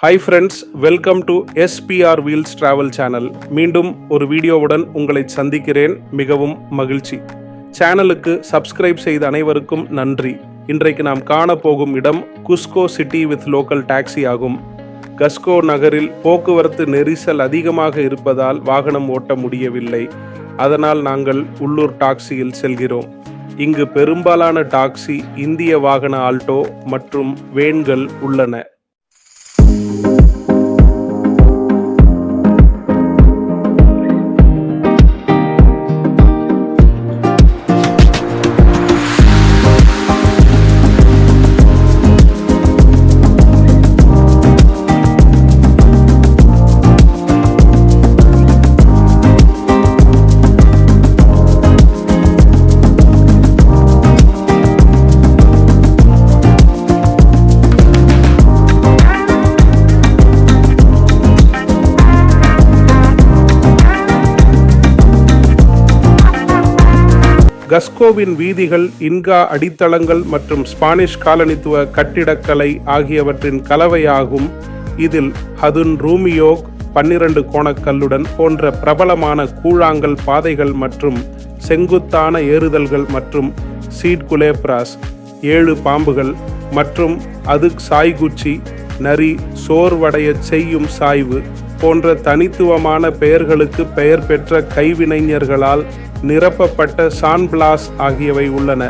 Hi friends, welcome to SPR wheels travel channel. மீண்டும் ஒரு வீடியோவுடன் உங்களை சந்திக்கிறேன். மிகவும் மகிழ்ச்சி. சேனலுக்கு சப்ஸ்கிரைப் செய்த அனைவருக்கும் நன்றி. இன்றைக்கு நாம் காணப்போகும் இடம் Cusco city with local taxi ஆகும். கஸ்கோ நகரில் போக்குவரத்து நெரிசல் அதிகமாக இருப்பதால் வாகனம் ஓட்ட முடியவில்லை. அதனால் நாங்கள் உள்ளூர் டாக்ஸியில் செல்கிறோம். இங்கு பெரும்பாலான டாக்ஸி இந்திய வாகன ஆல்டோ மற்றும் வேன்கள் உள்ளன. கஸ்கோவின் வீதிகள் இன்கா அடித்தளங்கள் மற்றும் ஸ்பானிஷ் காலனித்துவ கட்டிடக்கலை ஆகியவற்றின் கலவையாகும். இதில் ஹதுன் ரூமியோக் 12 கோணக்கல்லுடன் போன்ற பிரபலமான கூழாங்கல் பாதைகள் மற்றும் செங்குத்தான ஏறுதல்கள் மற்றும் சீட் குலேப்ராஸ் 7 பாம்புகள் மற்றும் அது சாய்குச்சி நரி சோர்வடைய செய்யும் சாய்வு போன்ற தனித்துவமான பெயர்களுக்கு பெயர் பெற்ற கைவினைஞர்களால் நிரப்பப்பட்ட சான்பிளாஸ் ஆகியவை உள்ளன.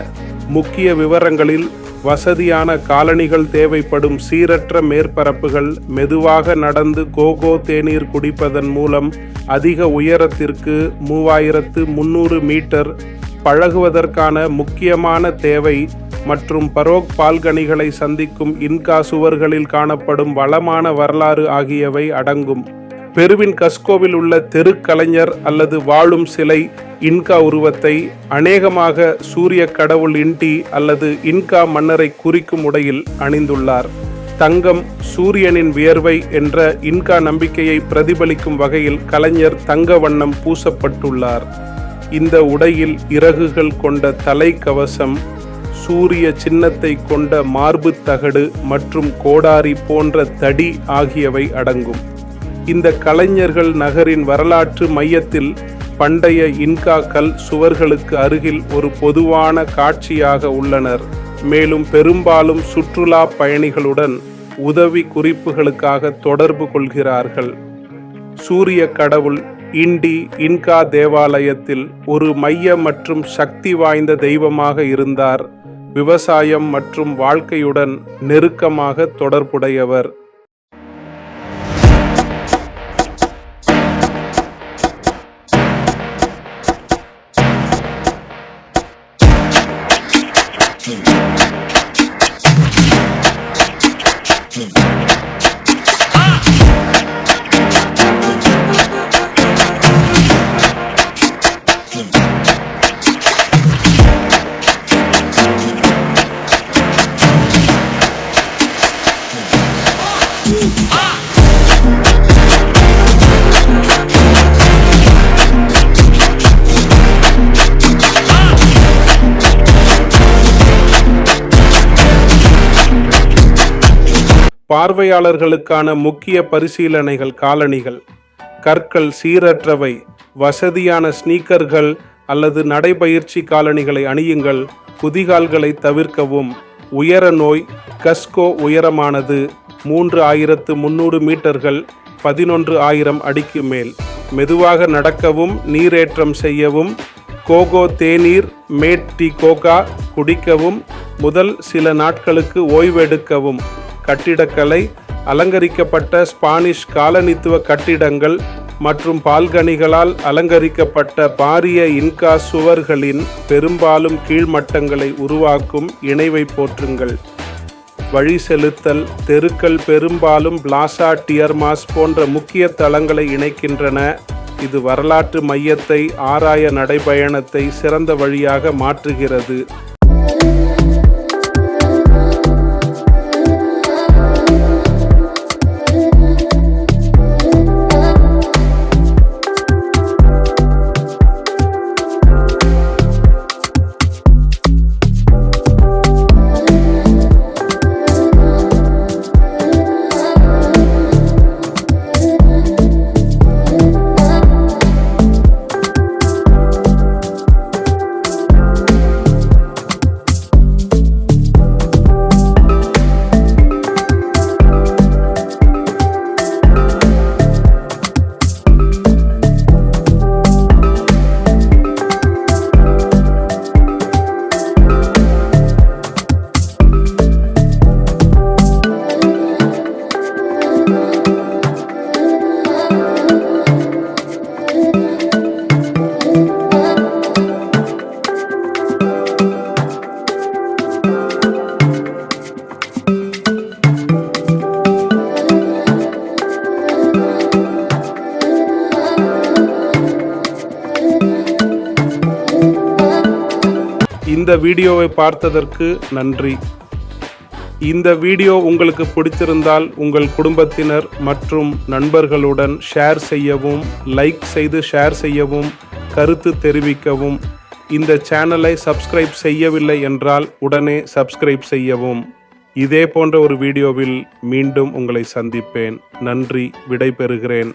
முக்கிய விவரங்களில் வசதியான காலணிகள் தேவைப்படும் சீரற்ற மேற்பரப்புகள், மெதுவாக நடந்து கோகோ தேநீர் குடிப்பதன் மூலம் அதிக உயரத்திற்கு 3300 மீட்டர் பழகுவதற்கான முக்கியமான தேவை மற்றும் பரோக் பால்கனிகளை சந்திக்கும் இன்கா சுவர்களில் காணப்படும் வளமான வரலாறு ஆகியவை அடங்கும். பெருவின் கஸ்கோவில் உள்ள தெருக்கலைஞர் அல்லது வாழும் சிலை இன்கா உருவத்தை அநேகமாக சூரிய கடவுள் இன்டி அல்லது இன்கா மன்னரை குறிக்கும் உடையில் அணிந்துள்ளார். தங்கம் சூரியனின் வியர்வை என்ற இன்கா நம்பிக்கையை பிரதிபலிக்கும் வகையில் கலைஞர் தங்க வண்ணம் பூசப்பட்டுள்ளார். இந்த உடையில் இறகுகள் கொண்ட தலைக்கவசம், சூரிய சின்னத்தை கொண்ட மார்பு தகடு மற்றும் கோடாரி போன்ற தடி ஆகியவை அடங்கும். இந்த கலைஞர்கள் நகரின் வரலாற்று மையத்தில் பண்டைய இன்கா கல் சுவர்களுக்கு அருகில் ஒரு பொதுவான காட்சியாக உள்ளனர். மேலும் பெரும்பாலும் சுற்றுலா பயணிகளுடன் உதவி குறிப்புகளுக்காக தொடர்பு கொள்கிறார்கள். சூரிய கடவுள் இண்டி இன்கா தேவாலயத்தில் ஒரு மைய மற்றும் சக்தி வாய்ந்த தெய்வமாக இருந்தார். விவசாயம் மற்றும் வாழ்க்கையுடன் நெருக்கமாக தொடர்புடையவர். பார்வையாளர்களுக்கான முக்கிய பரிசீலனைகள் காலணிகள். கற்கள் சீரற்றவை. வசதியான ஸ்னீக்கர்கள் அல்லது நடைபயிற்சி காலணிகளை அணியுங்கள். குதிகால்களை தவிர்க்கவும். உயர நோய். கஸ்கோ உயரமானது 3300 மீட்டர்கள் 11,000 அடிக்கு மேல். மெதுவாக நடக்கவும் நீரேற்றம் செய்யவும். கோகோ தேநீர் மேட் டி கோகா குடிக்கவும். முதல் சில நாட்களுக்கு ஓய்வெடுக்கவும். கட்டிடக்கலை அலங்கரிக்கப்பட்ட ஸ்பானிஷ் காலனித்துவ கட்டிடங்கள் மற்றும் பால்கனிகளால் அலங்கரிக்கப்பட்ட பாரிய இன்கா சுவர்களின் பெரும்பாலும் கீழ்மட்டங்களை உருவாக்கும் இணைவை போற்றுங்கள். வழி செலுத்தல் தெருக்கள் பெரும்பாலும் பிளாசா டியர்மாஸ் போன்ற முக்கிய தளங்களை இணைக்கின்றன. இது வரலாற்று மையத்தை ஆராய நடைபயணத்தை சிறந்த வழியாக மாற்றுகிறது. இந்த வீடியோவை பார்த்ததற்கு நன்றி. இந்த வீடியோ உங்களுக்கு பிடித்திருந்தால் உங்கள் குடும்பத்தினர் மற்றும் நண்பர்களுடன் ஷேர் செய்யவும், லைக் செய்து ஷேர் செய்யவும், கருத்து தெரிவிக்கவும். இந்த சேனலை சப்ஸ்கிரைப் செய்யவில்லை என்றால் உடனே சப்ஸ்கிரைப் செய்யவும். இதே போன்ற ஒரு வீடியோவில் மீண்டும் உங்களை சந்திப்பேன். நன்றி, விடைபெறுகிறேன்.